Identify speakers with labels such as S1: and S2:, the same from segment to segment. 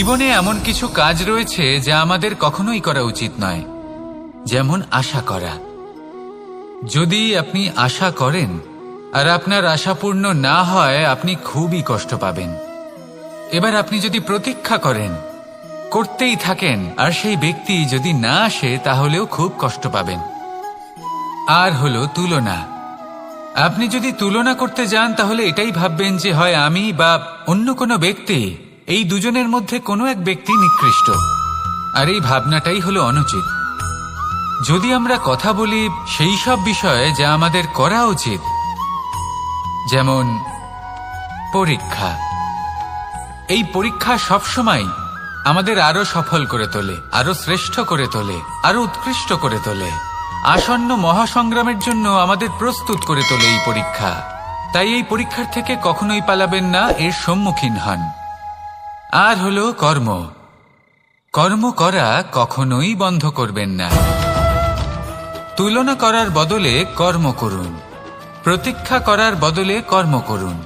S1: জীবনে এমন কিছু কাজ রয়েছে যা আমাদের কখনোই করা উচিত নয়, যেমন আশা করা। যদি আপনি আশা করেন আর আপনার আশা পূর্ণ না হয়, আপনি খুবই কষ্ট পাবেন। এবার আপনি যদি প্রতীক্ষা করেন, করতেই থাকেন, আর সেই ব্যক্তি যদি না আসে, তাহলেও খুব কষ্ট পাবেন। আর হলো তুলনা। আপনি যদি তুলনা করতে যান, তাহলে এটাই ভাববেন যে হয় আমি বা অন্য কোনো ব্যক্তি, এই দুজনের মধ্যে কোনো এক ব্যক্তি নিকৃষ্ট। আর এই ভাবনাটাই হলো অনুচিত। যদি আমরা কথা বলি সেই সব বিষয়ে যা আমাদের করা উচিত, যেমন পরীক্ষা। এই পরীক্ষা সবসময় আমাদের আরো সফল করে তোলে, আরো শ্রেষ্ঠ করে তোলে, আরো উৎকৃষ্ট করে তোলে। আসন্ন মহাসংগ্রামের জন্য আমাদের প্রস্তুত করে তোলে এই পরীক্ষা। তাই এই পরীক্ষার থেকে কখনোই পালাবেন না, এর সম্মুখীন হন। আর হলো কর্ম। কর্ম করা কখনোই বন্ধ করবেন না। তুলনা করার বদলে কর্ম করুন, প্রতীক্ষা করার বদলে কর্ম করুন,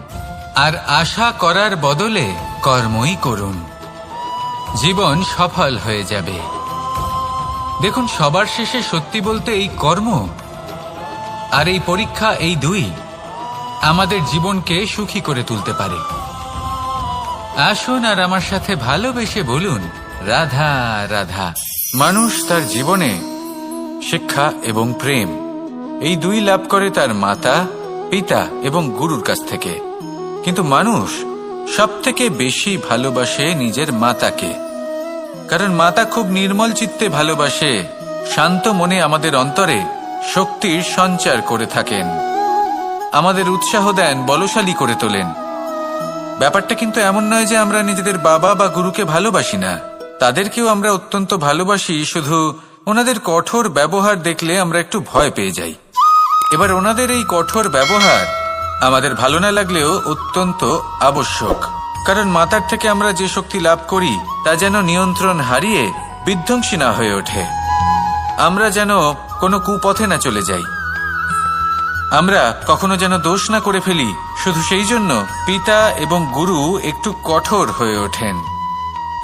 S1: আর আশা করার বদলে কর্মই করুন। জীবন সফল হয়ে যাবে। দেখুন, সবার শেষে সত্যি বলতে এই কর্ম আর এই পরীক্ষা, এই দুই আমাদের জীবনকে সুখী করে তুলতে পারে। আসুন আর আমার সাথে ভালোবেসে বলুন, রাধা রাধা। মানুষ তার জীবনে শিক্ষা এবং প্রেম, এই দুই লাভ করে তার মাতা, পিতা এবং গুরুর কাছ থেকে। কিন্তু মানুষ সবথেকে বেশি ভালোবাসে নিজের মাতাকে, কারণ মাতা খুব নির্মল চিত্তে ভালোবাসে, শান্ত মনে আমাদের অন্তরে শক্তির সঞ্চার করে থাকেন, আমাদের উৎসাহ দেন, বলশালী করে তোলেন। ব্যাপারটা কিন্তু এমন নয় যে আমরা নিজেদের বাবা বা গুরুকে ভালোবাসি না, তাদেরকেও আমরা অত্যন্ত ভালোবাসি, শুধু ওনাদের কঠোর ব্যবহার দেখলে আমরা একটু ভয় পেয়ে যাই। এবার ওনাদের এই কঠোর ব্যবহার আমাদের ভালো না লাগলেও অত্যন্ত আবশ্যক, কারণ মাতার থেকে আমরা যে শক্তি লাভ করি তা যেন নিয়ন্ত্রণ হারিয়ে বিধ্বংসী না হয়ে ওঠে, আমরা যেন কোনো কুপথে না চলে যাই, আমরা কখনো যেন দোষ না করে ফেলি। শুধু সেই জন্য পিতা এবং গুরু একটু কঠোর হয়ে ওঠেন,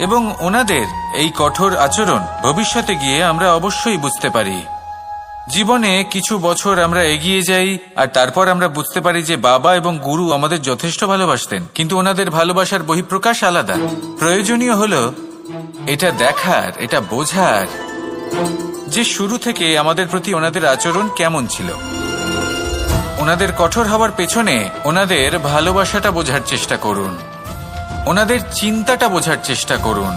S1: এবং ওনাদের এই কঠোর আচরণ ভবিষ্যতে গিয়ে আমরা অবশ্যই বুঝতে পারি। জীবনে কিছু বছর আমরা এগিয়ে যাই আর তারপর আমরা বুঝতে পারি যে বাবা এবং গুরু আমাদের যথেষ্ট ভালোবাসতেন, কিন্তু ওনাদের ভালোবাসার বহিঃপ্রকাশ আলাদা। প্রয়োজনীয় হলো এটা দেখার, এটা বোঝার যে শুরু থেকে আমাদের প্রতি ওনাদের আচরণ কেমন ছিল। ওনাদের কঠোর হওয়ার পেছনে ওনাদের ভালোবাসাটা বোঝার চেষ্টা করুন, ওনাদের চিন্তাটা বোঝার চেষ্টা করুন,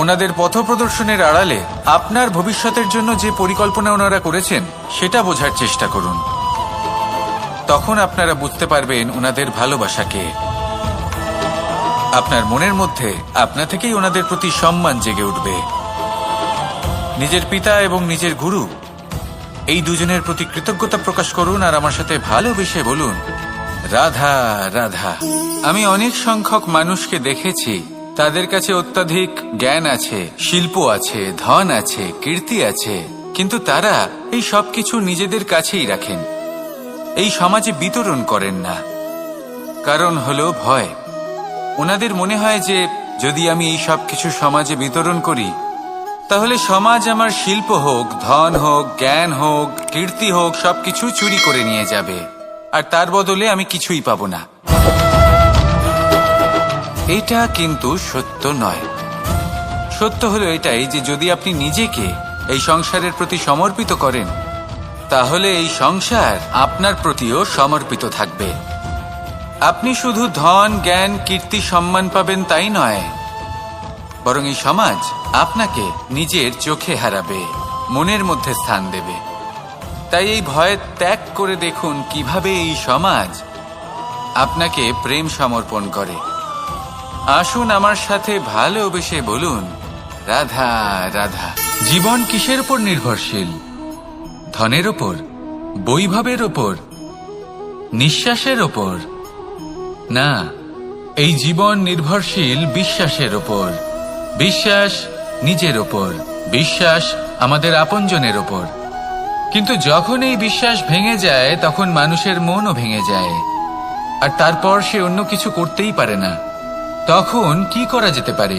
S1: ওনাদের পথপ্রদর্শনের আড়ালে আপনার ভবিষ্যতের জন্য যে পরিকল্পনা ওনারা করেছেন সেটা বোঝার চেষ্টা করুন। তখন আপনারা বুঝতে পারবেন ওনাদের ভালোবাসাকে। আপনার মনের মধ্যে আপনা থেকেই ওনাদের প্রতি সম্মান জেগে উঠবে। নিজের পিতা এবং নিজের গুরু, এই দুজনের প্রতি কৃতজ্ঞতা প্রকাশ করুন আর আমার সাথে ভালোবেসে বলুন, রাধা রাধা। আমি অনেক সংখ্যক মানুষকে দেখেছি, তাদের কাছে অত্যাধিক জ্ঞান আছে, শিল্প আছে, ধন আছে, কীর্তি আছে, কিন্তু তারা এই সব কিছু নিজেদের কাছেই রাখেন, এই সমাজে বিতরণ করেন না। কারণ হলো ভয়। ওনাদের মনে হয় যে যদি আমি এই সব কিছু সমাজে বিতরণ করি, তাহলে সমাজ আমার শিল্প হোক, ধন হোক, জ্ঞান হোক, কীর্তি হোক, সবকিছু চুরি করে নিয়ে যাবে, আর তার বদলে আমি কিছুই পাবো না। এটা কিন্তু সত্য নয়। সত্য হলো এটাই যে যদি আপনি নিজেকে এই সংসারের প্রতি সমর্পিত করেন, তাহলে এই সংসার আপনার প্রতিও সমর্পিত থাকবে। আপনি শুধু ধন, জ্ঞান, কীর্তি, সম্মান পাবেন তাই নয়, বরং এই সমাজ আপনাকে নিজের চোখে হারাবে, মনের মধ্যে স্থান দেবে। তাই এই ভয় ত্যাগ করে দেখুন কিভাবে এই সমাজ আপনাকে প্রেম সমর্পণ করে। আসুন আমার সাথে ভালোবেসে বলুন, রাধা রাধা। জীবন কিসের উপর নির্ভরশীল? ধনের ওপর, বৈভবের ওপর, নিঃশ্বাসের ওপর? না, এই জীবন নির্ভরশীল বিশ্বাসের ওপর। বিশ্বাস নিজের ওপর, বিশ্বাস আমাদের আপনজনের ওপর। কিন্তু যখন এই বিশ্বাস ভেঙে যায়, তখন মানুষের মনও ভেঙে যায়, আর তারপর সে অন্য কিছু করতেই পারে না। তখন কি করা যেতে পারে?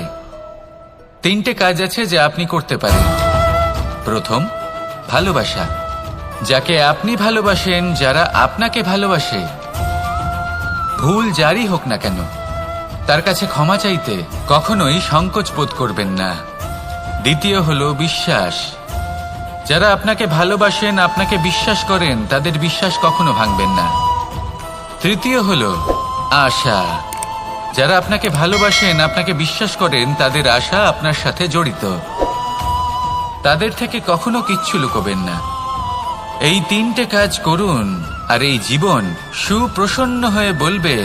S1: তিনটে কাজ আছে যা আপনি করতে পারেন। প্রথম, ভালোবাসা। যাকে আপনি ভালোবাসেন, যারা আপনাকে ভালোবাসে, ভুল যারই হোক না কেন, তার কাছে ক্ষমা চাইতে কখনোই সংকোচ বোধ করবেন না। দ্বিতীয় হলো বিশ্বাস। যারা আপনাকে ভালোবাসেন, আপনাকে বিশ্বাস করেন, তাদের বিশ্বাস কখনো ভাঙবেন না। তৃতীয় হলো আশা। যারা আপনাকে ভালোবাসেন, আপনাকে বিশ্বাস করেন, তাদের আশা আপনার সাথে জড়িত। তাদের থেকে কখনো কিচ্ছু লুকোবেন না। এই তিনটে কাজ করুন আর এই জীবন সুপ্রসন্ন হয়ে বলবে,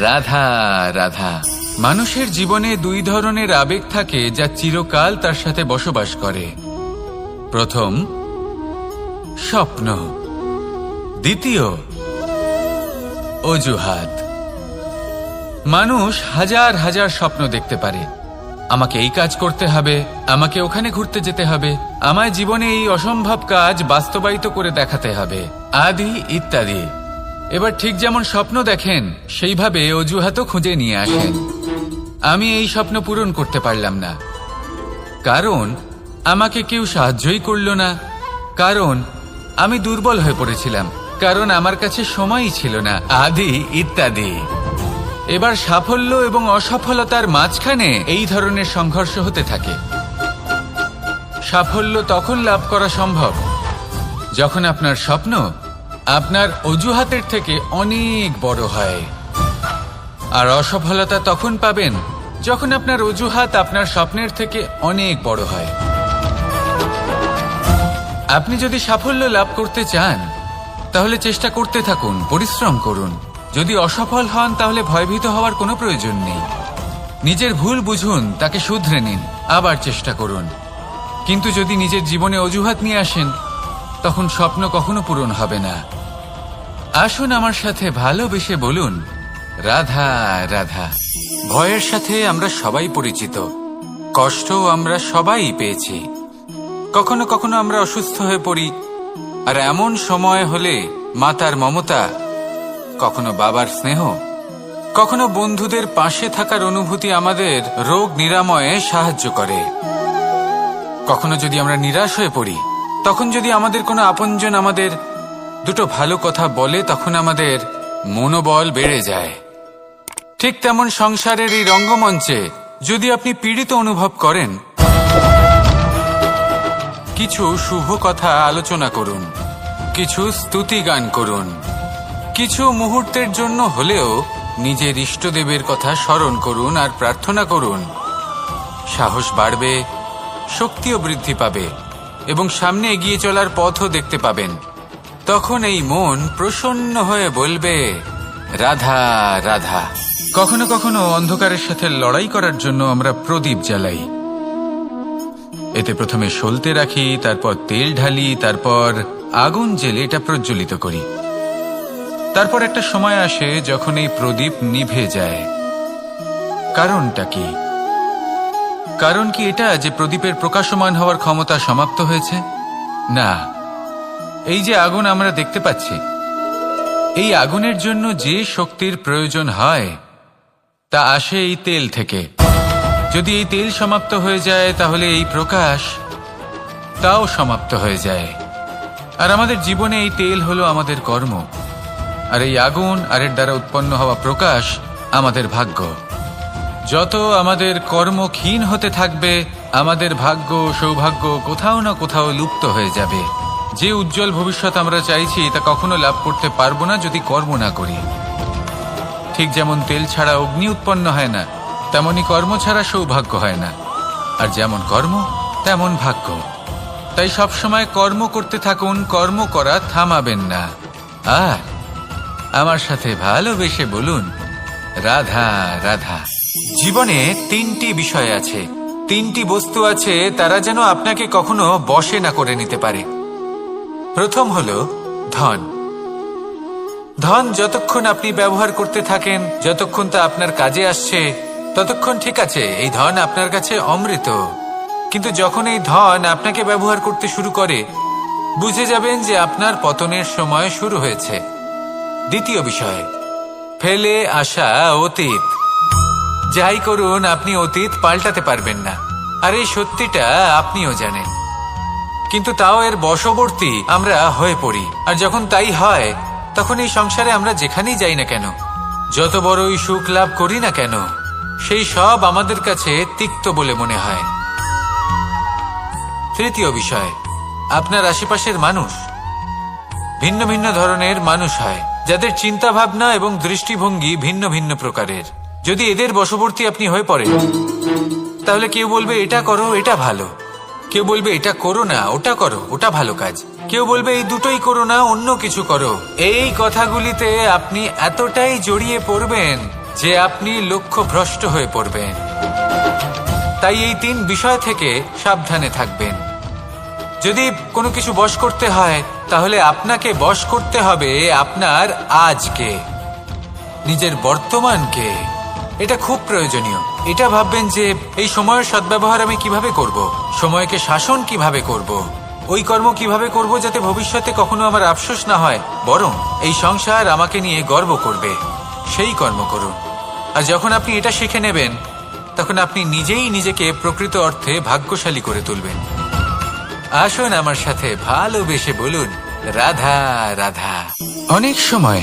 S1: রাধা রাধা। মানুষের জীবনে দুই ধরনের আবেগ থাকে যা চিরকাল তার সাথে বসবাস করে। প্রথম, স্বপ্ন। দ্বিতীয়, অজুহাত। মানুষ হাজার হাজার স্বপ্ন দেখতে পারে। আমাকে এই কাজ করতে হবে, আমাকে ওখানে ঘুরতে যেতে হবে, আমার জীবনে এই অসম্ভব কাজ বাস্তবায়িত করে দেখাতে হবে, আদি ইত্যাদি। এবার ঠিক যেমন স্বপ্ন দেখেন, সেইভাবে অজুহাতও খুঁজে নিয়ে আসেন। আমি এই স্বপ্ন পূরণ করতে পারলাম না, কারণ আমাকে কেউ সাহায্যই করল না, কারণ আমি দুর্বল হয়ে পড়েছিলাম, কারণ আমার কাছে সময়ই ছিল না, আদি ইত্যাদি। এবার সাফল্য এবং অসফলতার মাঝখানে এই ধরনের সংঘর্ষ হতে থাকে। সাফল্য তখন লাভ করা সম্ভব যখন আপনার স্বপ্ন আপনার অজুহাতের থেকে অনেক বড় হয়, আর অসফলতা তখন পাবেন যখন আপনার অজুহাত আপনার স্বপ্নের থেকে অনেক বড় হয়। আপনি যদি সাফল্য লাভ করতে চান, তাহলে চেষ্টা করতে থাকুন, পরিশ্রম করুন। যদি অসফল হন, তাহলে ভয়ভীত হওয়ার কোনো প্রয়োজন নেই। নিজের ভুল বুঝুন, তাকে শুধরে নিন, আবার চেষ্টা করুন। কিন্তু যদি নিজের জীবনে অজুহাত নিয়ে আসেন, তখন স্বপ্ন কখনো পূরণ হবে না। আসুন আমার সাথে ভালোবেসে বলুন, রাধা রাধা। ভয়ের সাথে আমরা সবাই পরিচিত, কষ্টও আমরা সবাই পেয়েছি। কখনো কখনো আমরা অসুস্থ হয়ে পড়ি, আর এমন সময় হলে মাতার মমতা, কখনো বাবার স্নেহ, কখনো বন্ধুদের পাশে থাকার অনুভূতি আমাদের রোগ নিরাময়ে সাহায্য করে। কখনো যদি আমরা নিরাশ হয়ে পড়ি, তখন যদি আমাদের কোনো আপনজন আমাদের দুটো ভালো কথা বলে, তখন আমাদের মনোবল বেড়ে যায়। ঠিক তেমন সংসারের এই রঙ্গমঞ্চে যদি আপনি পীড়িত অনুভব করেন, কিছু শুভ কথা আলোচনা করুন, কিছু স্তুতি গান করুন, কিছু মুহূর্তের জন্য হলেও নিজের ইষ্টদেবের কথা স্মরণ করুন আর প্রার্থনা করুন। সাহস বাড়বে, শক্তিও বৃদ্ধি পাবে এবং সামনে এগিয়ে চলার পথও দেখতে পাবেন। তখন এই মন প্রসন্ন হয়ে বলবে, রাধা রাধা। কখনো কখনো অন্ধকারের সাথে লড়াই করার জন্য আমরা প্রদীপ জ্বালাই। এতে প্রথমে সলতে রাখি, তারপর তেল ঢালি, তারপর আগুন জেলে এটা প্রজ্বলিত করি। তারপর একটা সময় আসে যখন এই প্রদীপ নিভে যায়। কারণটা কি? কারণ কি এটা যে প্রদীপের প্রকাশমান হওয়ার ক্ষমতা সমাপ্ত হয়েছে? না, এই যে আগুন আমরা দেখতে পাচ্ছি, এই আগুনের জন্য যে শক্তির প্রয়োজন হয় তা আসে এই তেল থেকে। যদি এই তেল সমাপ্ত হয়ে যায়, তাহলে এই প্রকাশ তাও সমাপ্ত হয়ে যায়। আর আমাদের জীবনে এই তেল হলো আমাদের কর্ম, আর এই আগুন আর এর দ্বারা উৎপন্ন হওয়া প্রকাশ আমাদের ভাগ্য। যত আমাদের কর্ম ক্ষীণ হতে থাকবে, আমাদের ভাগ্য সৌভাগ্য কোথাও না কোথাও লুপ্ত হয়ে যাবে। যে উজ্জ্বল ভবিষ্যৎ আমরা চাইছি, তা কখনো লাভ করতে পারবো না যদি কর্ম না করি। ঠিক যেমন তেল ছাড়া অগ্নি উৎপন্ন হয় না, তেমনি কর্ম ছাড়া সৌভাগ্য হয় না। আর যেমন কর্ম তেমন ভাগ্য। তাই সবসময় কর্ম করতে থাকুন, কর্ম করা থামাবেন না। আর আমার সাথে ভালোবেসে বলুন, রাধা রাধা। জীবনে তিনটি বিষয় আছে, তিনটি বস্তু আছে, তারা যেন আপনাকে কখনো বশে না করে নিতে পারে। প্রথম হলো ধন। ধন যতক্ষণ আপনি ব্যবহার করতে থাকেন, যতক্ষণ তা আপনার কাজে আসছে, ততক্ষণ ঠিক আছে, এই ধন আপনার কাছে অমৃত। কিন্তু যখন এই ধন আপনাকে ব্যবহার করতে শুরু করে, বুঝে যাবেন যে আপনার পতনের সময় শুরু হয়েছে। দ্বিতীয় বিষয়, ফেলে আসা অতীত। যাই করুন, আপনি অতীত পাল্টাতে পারবেন না। আর এই সত্যিটা আপনিও জানেন, কিন্তু তাও এর বশবর্তী আমরা হয়ে পড়ি। আর যখন তাই হয়, তখন এই সংসারে আমরা যেখানেই যাই না কেন, যত বড়ই সুখ লাভ করি না কেন, সেই সব আমাদের কাছে তিক্ত বলে মনে হয়। তৃতীয় বিষয়, আপনার আশেপাশের মানুষ ভিন্ন ভিন্ন ধরনের মানুষ হয়, যাদের চিন্তা ভাবনা এবং দৃষ্টিভঙ্গি ভিন্ন ভিন্ন প্রকারের। যদি এদের বশবর্তী আপনি হয়ে পড়েন, তাহলে কেউ বলবে এটা করো, এটা ভালো, কেউ বলবে এটা করো না, ওটা করো, ওটা ভালো কাজ, কেউ বলবে এই দুটোই করো না, অন্য কিছু করো। এই কথাগুলিতে আপনি এতটাই জড়িয়ে পড়বেন যে আপনি লক্ষ্যভ্রষ্ট হয়ে পড়বেন। তাই এই 3 বিষয় থেকে সাবধানে থাকবেন। যদি কোনো কিছু বশ করতে হয়, তাহলে আপনাকে বশ করতে হবে আপনার আজকে, নিজের বর্তমানকে। এটা খুব প্রয়োজনীয়। এটা ভাববেন যে এই সময়ের সদ্ব্যবহার আমি কিভাবে করব, সময়কে শাসন কিভাবে করব, ওই কর্ম কিভাবে করব যাতে ভবিষ্যতে কখনো আমার আফসোস না হয়, বরং এই সংসার আমাকে নিয়ে গর্ব করবে, সেই কর্ম করুন। আর যখন আপনি এটা শিখে নেবেন, তখন আপনি নিজেই নিজেকে প্রকৃত অর্থে ভাগ্যশালী করে তুলবেন। আসুন আমার সাথে ভালোবেসে বলুন, রাধা রাধা। অনেক সময়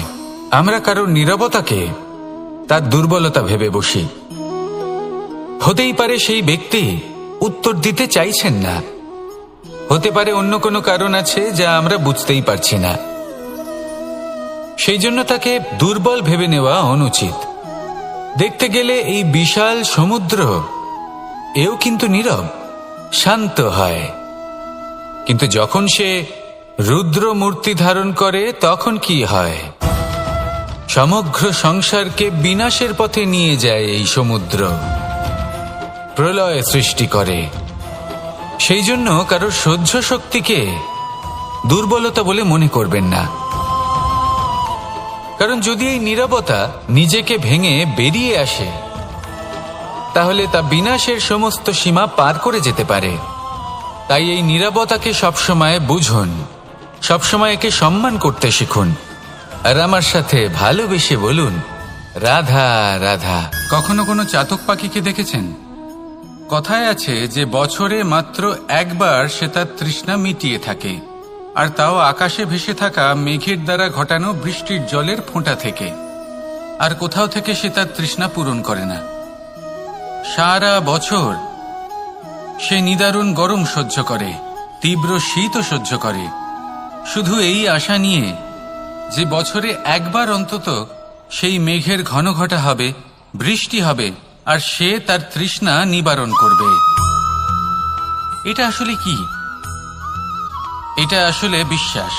S1: আমরা কারোর নীরবতাকে তার দুর্বলতা ভেবে বসি। হতেই পারে সেই ব্যক্তি উত্তর দিতে চাইছেন না, হতে পারে অন্য কোনো কারণ আছে যা আমরা বুঝতেই পারছি না। সেই জন্য তাকে দুর্বল ভেবে নেওয়া অনুচিত। দেখতে গেলে এই বিশাল সমুদ্র এও কিন্তু নীরব, শান্ত হয়। কিন্তু যখন সে রুদ্র মূর্তি ধারণ করে, তখন কি হয়? সমগ্র সংসারকে বিনাশের পথে নিয়ে যায় এই সমুদ্র, প্রলয় সৃষ্টি করে। সেই জন্য কারোর সহ্য শক্তিকে দুর্বলতা বলে মনে করবেন না, কারণ যদি এই নীরবতা নিজেকে ভেঙে বেরিয়ে আসে, তাহলে তা বিনাশের সমস্ত সীমা পার করে যেতে পারে। তাই এই নীরবতাকে সবসময় বুঝুন, সবসময় একে সম্মান করতে শিখুন, আর আমার সাথে ভালোবেসে বলুন, রাধা রাধা। কখনো কোনো চাতক পাখিকে দেখেছেন? কথায় আছে যে বছরে মাত্র একবার সে তার তৃষ্ণা মিটিয়ে থাকে, আর তাও আকাশে ভেসে থাকা মেঘের দ্বারা ঘটানো বৃষ্টির জলের ফোঁটা থেকে। আর কোথাও থেকে সে তার তৃষ্ণা পূরণ করে না। সারা বছর সে নিদারুণ গরম সহ্য করে, তীব্র শীতও সহ্য করে, শুধু এই আশা নিয়ে যে বছরে একবার অন্তত সেই মেঘের ঘন ঘটা হবে, বৃষ্টি হবে, আর সে তার তৃষ্ণা নিবারণ করবে। এটা আসলে কি? এটা আসলে বিশ্বাস।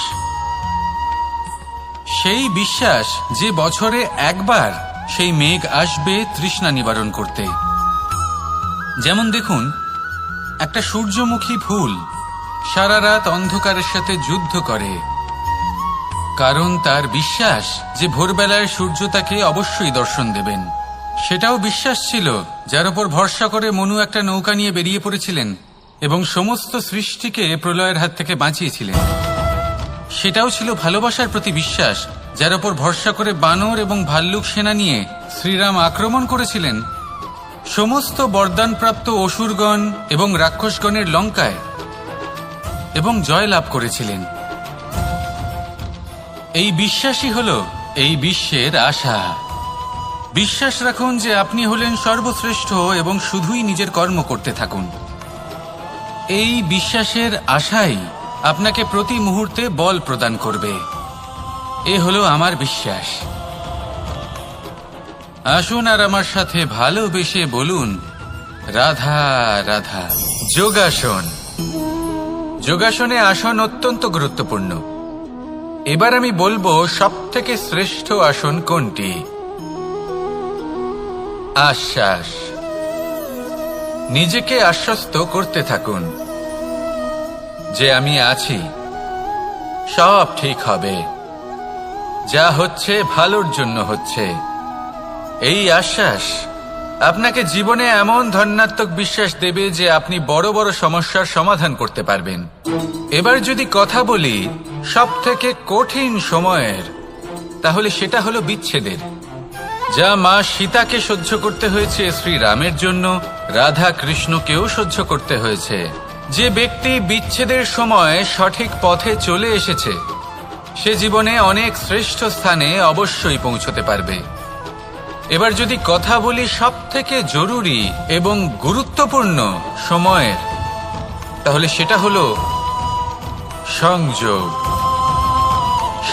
S1: সেই বিশ্বাস যে বছরে একবার সেই মেঘ আসবে তৃষ্ণা নিবারণ করতে। যেমন দেখুন, একটা সূর্যমুখী ফুল সারা রাত অন্ধকারের সাথে যুদ্ধ করে, কারণ তার বিশ্বাস যে ভোরবেলায় সূর্য তাকে অবশ্যই দর্শন দেবেন। সেটাও বিশ্বাস ছিল যার উপর ভরসা করে মনু একটা নৌকা নিয়ে বেরিয়ে পড়েছিলেন এবং সমস্ত সৃষ্টিকে প্রলয়ের হাত থেকে বাঁচিয়েছিলেন। সেটাও ছিল ভালোবাসার প্রতি বিশ্বাস, যার উপর ভরসা করে বানর এবং ভাল্লুক সেনা নিয়ে শ্রীরাম আক্রমণ করেছিলেন সমস্ত বরদানপ্রাপ্ত অসুরগণ এবং রাক্ষসগণের লঙ্কায়, এবং জয় লাভ করেছিলেন। এই বিশ্বাসই হল এই বিশ্বের আশা। বিশ্বাস রাখুন যে আপনি হলেন সর্বশ্রেষ্ঠ এবং শুধুই নিজের কর্ম করতে থাকুন। এই বিশ্বাসের আশাই আপনাকে প্রতি মুহূর্তে বল প্রদান করবে। এ হলো আমার বিশ্বাস। আসুন আর আমার সাথে ভালোবেসে বলুন, রাধা রাধা। যোগাসন। যোগাসনে আসন অত্যন্ত গুরুত্বপূর্ণ। এবার আমি বলবো সবথেকে শ্রেষ্ঠ আসন কোনটি। আশ্বাস। নিজেকে আশ্বস্ত করতে থাকুন যে আমি আছি, সব ঠিক হবে, যা হচ্ছে ভালোর জন্য হচ্ছে। এই আশ্বাস আপনাকে জীবনে এমন ধন্যাত্মক বিশ্বাস দেবে যে আপনি বড় বড় সমস্যার সমাধান করতে পারবেন। এবার যদি কথা বলি সবথেকে কঠিন সময়ের, তাহলে সেটা হলো বিচ্ছেদের, যা মা সীতাকে সহ্য করতে হয়েছে শ্রীরামের জন্য, রাধা কৃষ্ণকেও সহ্য করতে হয়েছে। যে ব্যক্তি বিচ্ছেদের সময় সঠিক পথে চলে এসেছে সে জীবনে অনেক শ্রেষ্ঠ স্থানে অবশ্যই পৌঁছতে পারবে। এবার যদি কথা বলি সবথেকে জরুরি এবং গুরুত্বপূর্ণ সময়ের, তাহলে সেটা হলো সংযোগ।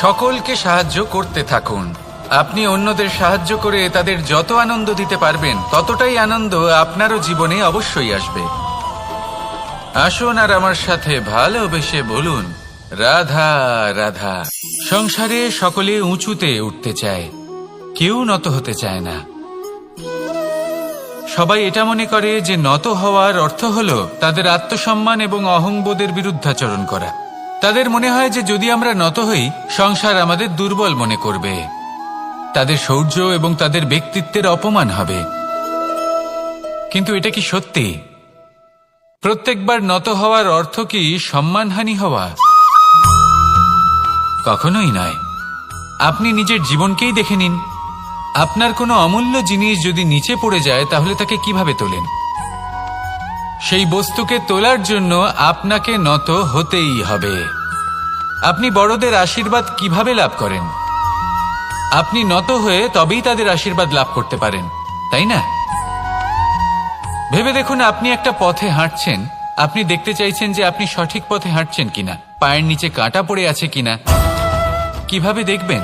S1: সকলকে সাহায্য করতে থাকুন। আপনি অন্যদের সাহায্য করে তাদের যত আনন্দ দিতে পারবেন ততটাই আনন্দ আপনারও জীবনে অবশ্যই আসবে। আসুন আর আমার সাথে ভালোবেসে বলুন, রাধা রাধা। সংসারে সকলে উঁচুতে উঠতে চায়, কেউ নত হতে চায় না। সবাই এটা মনে করে যে নত হওয়ার অর্থ হলো তাদের আত্মসম্মান এবং অহংবোধের বিরুদ্ধাচরণ করা। তাদের মনে হয় যে যদি আমরা নত হই সংসার আমাদের দুর্বল মনে করবে, তাদের শৌর্য এবং তাদের ব্যক্তিত্বের অপমান হবে। কিন্তু এটা কি সত্যি? প্রত্যেকবার নত হওয়ার অর্থ কি সম্মানহানি হওয়া? কখনোই নয়। আপনি নিজের জীবনকেই দেখে নিন। আপনার কোনো অমূল্য জিনিস যদি নিচে পড়ে যায় তাহলে তাকে কিভাবে তোলেন? সেই বস্তুকে তোলার জন্য আপনাকে নত হতেই হবে। আপনি বড়দের আশীর্বাদ কিভাবে লাভ করেন? আপনি নত হয়ে তবেই তাদের আশীর্বাদ লাভ করতে পারেন, তাই না? ভেবে দেখুন, আপনি একটা পথে হাঁটছেন, আপনি দেখতে চাইছেন যে আপনি সঠিক পথে হাঁটছেন কিনা, পায়ের নিচে কাঁটা পড়ে আছে কিনা। কিভাবে দেখবেন?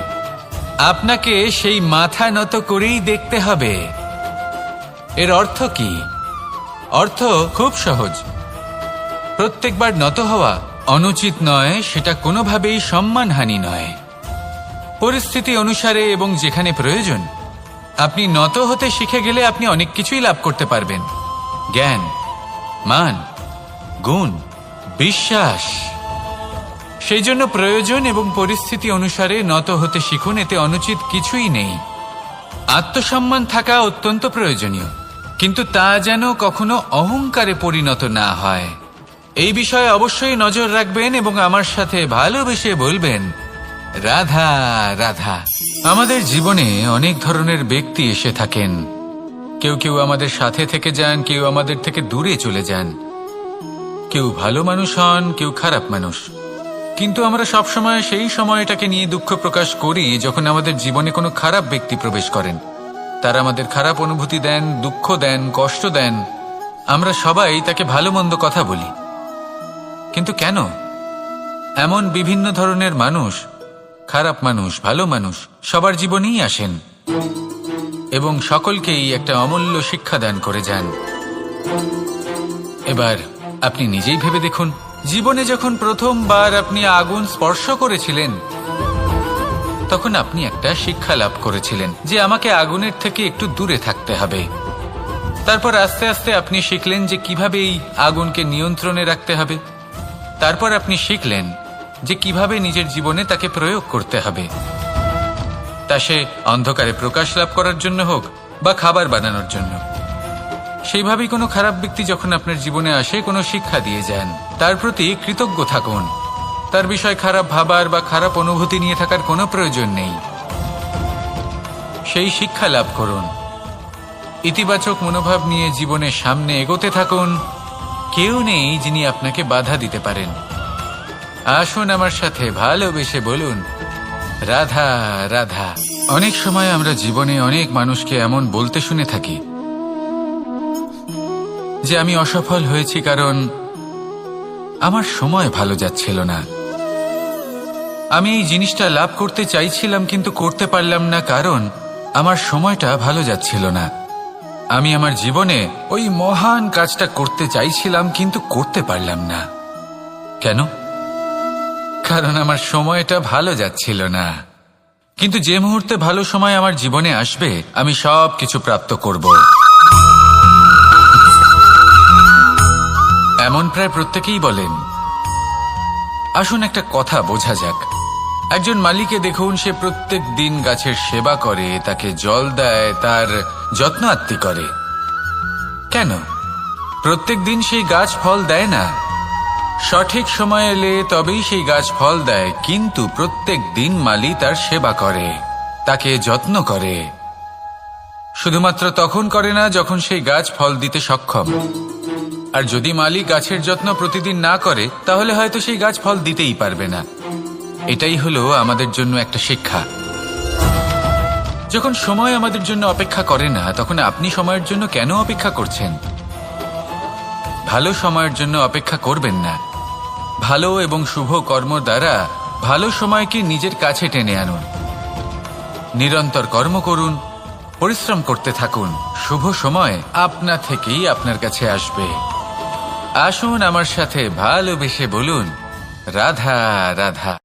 S1: আপনাকে সেই মাথা নত করেই দেখতে হবে। এর অর্থ কি? অর্থ খুব সহজ। প্রত্যেকবার নত হওয়া অনুচিত নয়, সেটা কোনোভাবেই সম্মানহানি নয়। পরিস্থিতি অনুসারে এবং যেখানে প্রয়োজন আপনি নত হতে শিখে গেলে আপনি অনেক কিছুই লাভ করতে পারবেন। জ্ঞান, মান, গুণ, বিশ্বাস। সেই জন্য প্রয়োজন এবং পরিস্থিতি অনুসারে নত হতে শিখুন, এতে অনুচিত কিছুই নেই। আত্মসম্মান থাকা অত্যন্ত প্রয়োজনীয়, কিন্তু তা যেন কখনো অহংকারে পরিণত না হয়। এই বিষয়ে অবশ্যই নজর রাখবেন এবং আমার সাথে ভালোবেসে বলবেন, রাধা রাধা। আমাদের জীবনে অনেক ধরনের ব্যক্তি এসে থাকেন। কেউ কেউ আমাদের সাথে থেকে যান, কেউ আমাদের থেকে দূরে চলে যান। কেউ ভালো মানুষ হন, কেউ খারাপ মানুষ। কিন্তু আমরা সবসময় সেই সময়টাকে নিয়ে দুঃখ প্রকাশ করি যখন আমাদের জীবনে কোনো খারাপ ব্যক্তি প্রবেশ করেন। তারা আমাদের খারাপ অনুভূতি দেন, দুঃখ দেন, কষ্ট দেন। আমরা সবাই তাকে ভালো মন্দ কথা বলি। কিন্তু কেন? এমন বিভিন্ন ধরনের মানুষ, খারাপ মানুষ, ভালো মানুষ সবার জীবনেই আসেন এবং সকলকেই একটা অমূল্য শিক্ষা দান করে যান। এবার আপনি নিজেই ভেবে দেখুন, জীবনে যখন প্রথমবার আপনি আগুন স্পর্শ করেছিলেন তখন আপনি একটা শিক্ষা লাভ করেছিলেন যে আমাকে আগুনের থেকে একটু দূরে থাকতে হবে। তারপর আস্তে আস্তে আপনি শিখলেন যে কিভাবে এই আগুনকে নিয়ন্ত্রণে রাখতে হবে। তারপর আপনি শিখলেন যে কিভাবে নিজের জীবনে তাকে প্রয়োগ করতে হবে, তা সে অন্ধকারে প্রকাশ লাভ করার জন্য হোক বা খাবার বানানোর জন্য। সেইভাবেই কোনো খারাপ ব্যক্তি যখন আপনার জীবনে আসে কোনো শিক্ষা দিয়ে যান, তার প্রতি কৃতজ্ঞ থাকুন। তার বিষয় খারাপ ভাবার বা খারাপ অনুভূতি নিয়ে থাকার কোনো প্রয়োজন নেই। সেই শিক্ষা লাভ করুন, ইতিবাচক মনোভাব নিয়ে জীবনের সামনে এগোতে থাকুন। কেউ নেই যিনি আপনাকে বাধা দিতে পারেন। আসুন আমার সাথে ভালোবেসে বলুন, রাধা রাধা। অনেক সময় আমরা জীবনে অনেক মানুষকে এমন বলতে শুনে থাকি যে আমি অসফল হয়েছি কারণ আমার সময় ভালো যাচ্ছিল না। আমি এই জিনিসটা লাভ করতে চাইছিলাম কিন্তু করতে পারলাম না কারণ আমার সময়টা ভালো যাচ্ছিল না। আমি আমার জীবনে ওই মহান কাজটা করতে চাইছিলাম কিন্তু করতে পারলাম না। কেন? কারণ আমার সময়টা ভালো যাচ্ছিল না। কিন্তু যে মুহূর্তে ভালো সময় আমার জীবনে আসবে আমি সব কিছু প্রাপ্ত করব। এমন প্রায় প্রত্যেকেই বলেন। আসুন একটা কথা বোঝা যাক। একজন মালিকে দেখুন, সে প্রত্যেক দিন গাছের সেবা করে, তাকে জল দেয়, তার যত্ন আত্তি করে। কেন? প্রত্যেক দিন সেই গাছ ফল দেয় না। সঠিক সময় এলে তবেই সেই গাছ ফল দেয়, কিন্তু প্রত্যেক দিন মালি তার সেবা করে, তাকে যত্ন করে। শুধুমাত্র তখন করে না যখন সেই গাছ ফল দিতে সক্ষম। আর যদি মালি গাছের যত্ন প্রতিদিন না করে তাহলে হয়তো সেই গাছ ফল দিতেই পারবে না। এটাই হলো আমাদের জন্য একটা শিক্ষা। যখন সময় আমাদের জন্য অপেক্ষা করে না, তখন আপনি সময়ের জন্য কেন অপেক্ষা করছেন? ভালো সময়ের জন্য অপেক্ষা করবেন না। ভালো এবং শুভ কর্ম দ্বারা ভালো সময়কে নিজের কাছে টেনে আনুন। নিরন্তর কর্ম করুন, পরিশ্রম করতে থাকুন। শুভ সময় আপনা থেকেই আপনার কাছে আসবে। আসুন আমার সাথে ভালোবেসে বলুন, রাধা রাধা।